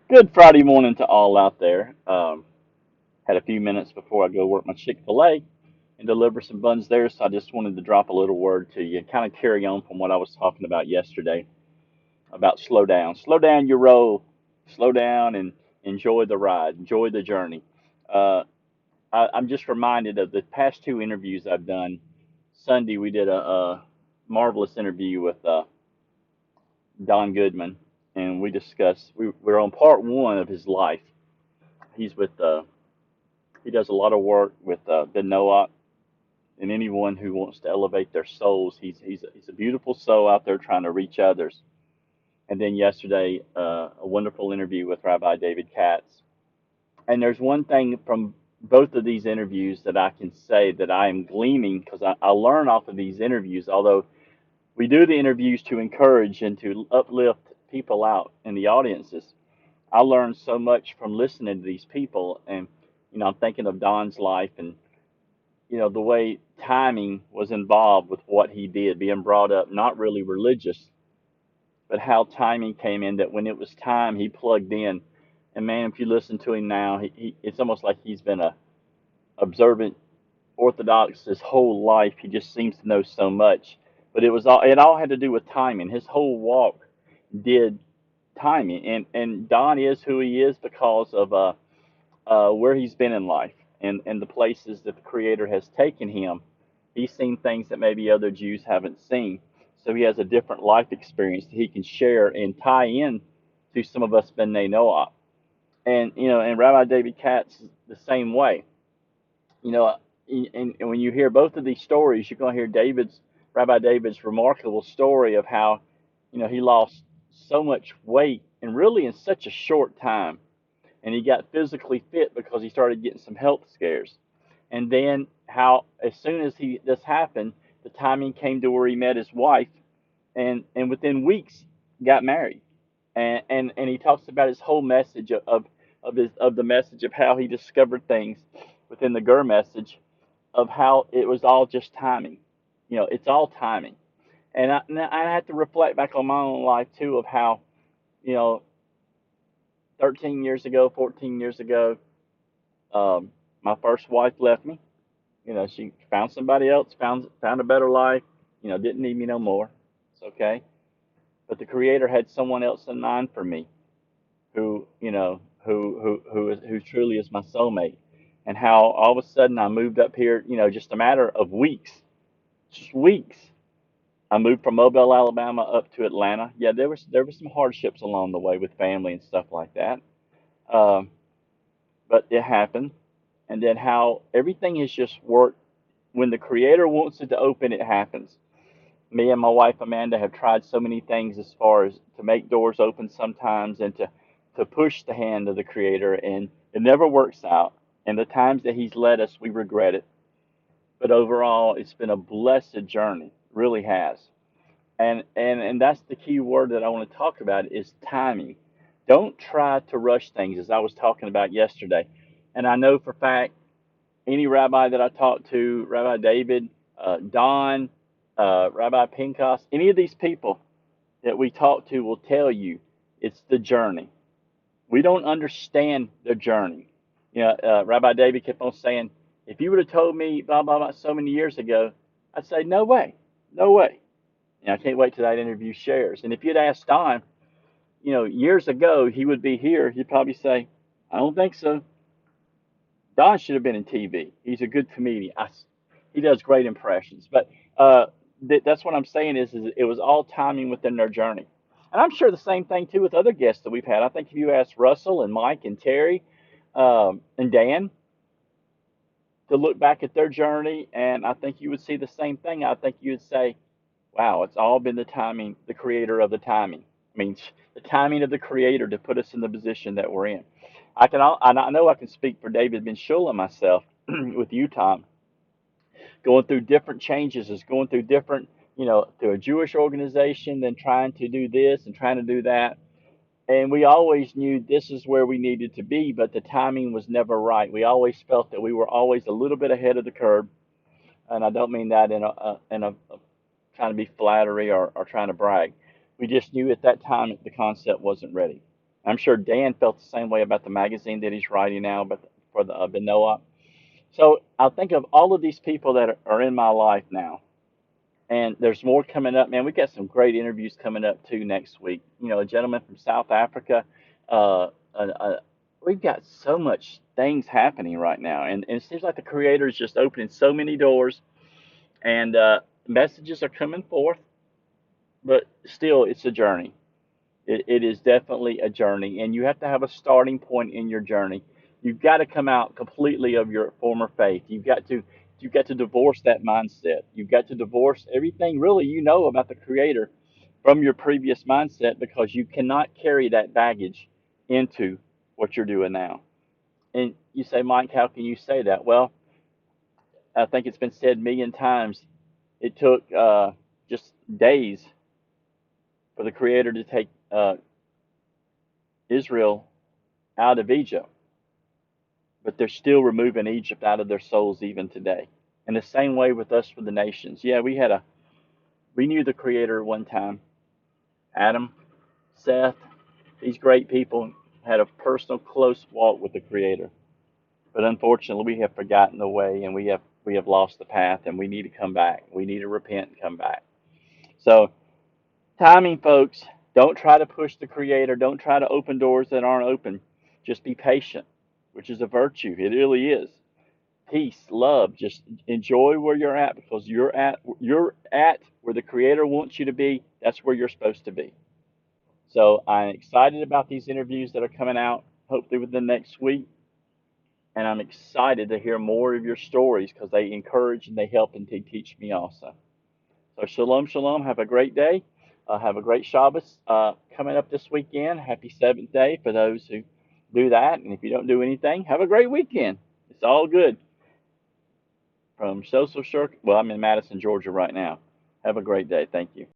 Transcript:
Good Friday morning to all out there. Had a few minutes before I go work my Chick-fil-A and deliver some buns there, so I just wanted to drop a little word to you, kind of carry on from what I was talking about yesterday about slow down. Slow down your roll, slow down and enjoy the ride, enjoy the journey. Uh, I'm just reminded of the past two interviews I've done. Sunday, we did a marvelous interview with Don Goodman, and we're on part one of his life. He's with He does a lot of work with Ben Noah and anyone who wants to elevate their souls. He's a beautiful soul out there trying to reach others. And then yesterday, a wonderful interview with Rabbi David Katz. And there's one thing from both of these interviews that I can say that I am gleaming because I learn off of these interviews. Although we do the interviews to encourage and to uplift people out in the audiences, I learned so much from listening to these people. And I'm thinking of Don's life and the way timing was involved with what he did, being brought up not really religious, but how timing came in that when it was time, he plugged in. And man, if you listen to him now, it's almost like he's been a observant Orthodox his whole life. He just seems to know so much. But it all had to do with timing. His whole walk did timing. And Don is who he is because of where he's been in life and the places that the Creator has taken him. He's seen things that maybe other Jews haven't seen. So he has a different life experience that he can share and tie in to some of us B'nai Noah. And Rabbi David Katz is the same way. You know, and when you hear both of these stories, you're going to hear Rabbi David's remarkable story of how, he lost so much weight and really in such a short time, and he got physically fit because he started getting some health scares. And then how as soon as he this happened, the timing came to where he met his wife, and within weeks got married. And he talks about his whole message of the message of how he discovered things within the Gur message of how it was all just timing. It's all timing. And I had to reflect back on my own life too of how you know 13 years ago, 14 years ago, my first wife left me. She found somebody else, found a better life. Didn't need me no more. It's okay. But the Creator had someone else in mind for me, who truly is my soulmate, and how all of a sudden I moved up here. Just a matter of weeks, just weeks. I moved from Mobile, Alabama, up to Atlanta. Yeah, there was some hardships along the way with family and stuff like that. Um, but it happened, and then how everything has just worked. When the Creator wants it to open, it happens. Me and my wife Amanda have tried so many things as far as to make doors open sometimes and to push the hand of the Creator, and it never works out. And the times that He's led us, we regret it. But overall, it's been a blessed journey, really has. And that's the key word that I want to talk about is timing. Don't try to rush things, as I was talking about yesterday. And I know for a fact any rabbi that I talk to, Rabbi David, Don, Rabbi Pinchas, any of these people that we talk to will tell you it's the journey. We don't understand the journey. Rabbi David kept on saying, if you would have told me blah, blah, blah so many years ago, I'd say, no way, no way. I can't wait till that interview shares. And if you'd asked Don, years ago, he would be here, he'd probably say, I don't think so. Don should have been in TV. He's a good comedian. He does great impressions. But that's what I'm saying is it was all timing within their journey. And I'm sure the same thing too with other guests that we've had. I think if you asked Russell and Mike and Terry and Dan to look back at their journey, and I think you would see the same thing. I think you would say, wow, it's all been the timing, the creator of the timing. I mean, the timing of the creator to put us in the position that we're in. I know I can speak for David Ben Shula and myself with you, Tom, going through different changes, is going through different, through a Jewish organization, then trying to do this and trying to do that. And we always knew this is where we needed to be, but the timing was never right. We always felt that we were always a little bit ahead of the curve. And I don't mean that in a trying to be flattery or trying to brag. We just knew at that time that the concept wasn't ready. I'm sure Dan felt the same way about the magazine that he's writing now, but for the Benoa. So I think of all of these people that are in my life now, and there's more coming up. Man, we got some great interviews coming up too next week. You know, a gentleman from South Africa. Uh, we've got so much things happening right now, and it seems like the Creator is just opening so many doors, and messages are coming forth. But still, it's a journey. It is definitely a journey, and you have to have a starting point in your journey. You've got to come out completely of your former faith. You've got to divorce that mindset. You've got to divorce everything really you know about the Creator from your previous mindset, because you cannot carry that baggage into what you're doing now. And you say, Mike, how can you say that? Well, I think it's been said a million times. It took just days for the Creator to take Israel out of Egypt, but they're still removing Egypt out of their souls even today. And the same way with us for the nations. Yeah, we knew the Creator one time. Adam, Seth, these great people had a personal, close walk with the Creator. But unfortunately, we have forgotten the way, and we have lost the path, and we need to come back. We need to repent and come back. So, timing, folks. Don't try to push the Creator. Don't try to open doors that aren't open. Just be patient, which is a virtue. It really is. Peace, love. Just enjoy where you're at, because you're at where the Creator wants you to be. That's where you're supposed to be. So I'm excited about these interviews that are coming out, hopefully within the next week, and I'm excited to hear more of your stories, because they encourage and they help and they teach me also. So shalom, shalom. Have a great day. Have a great Shabbos coming up this weekend. Happy seventh day for those who do that, and if you don't do anything, have a great weekend. It's all good. From Social Circle. Well, I'm in Madison, Georgia right now. Have a great day. Thank you.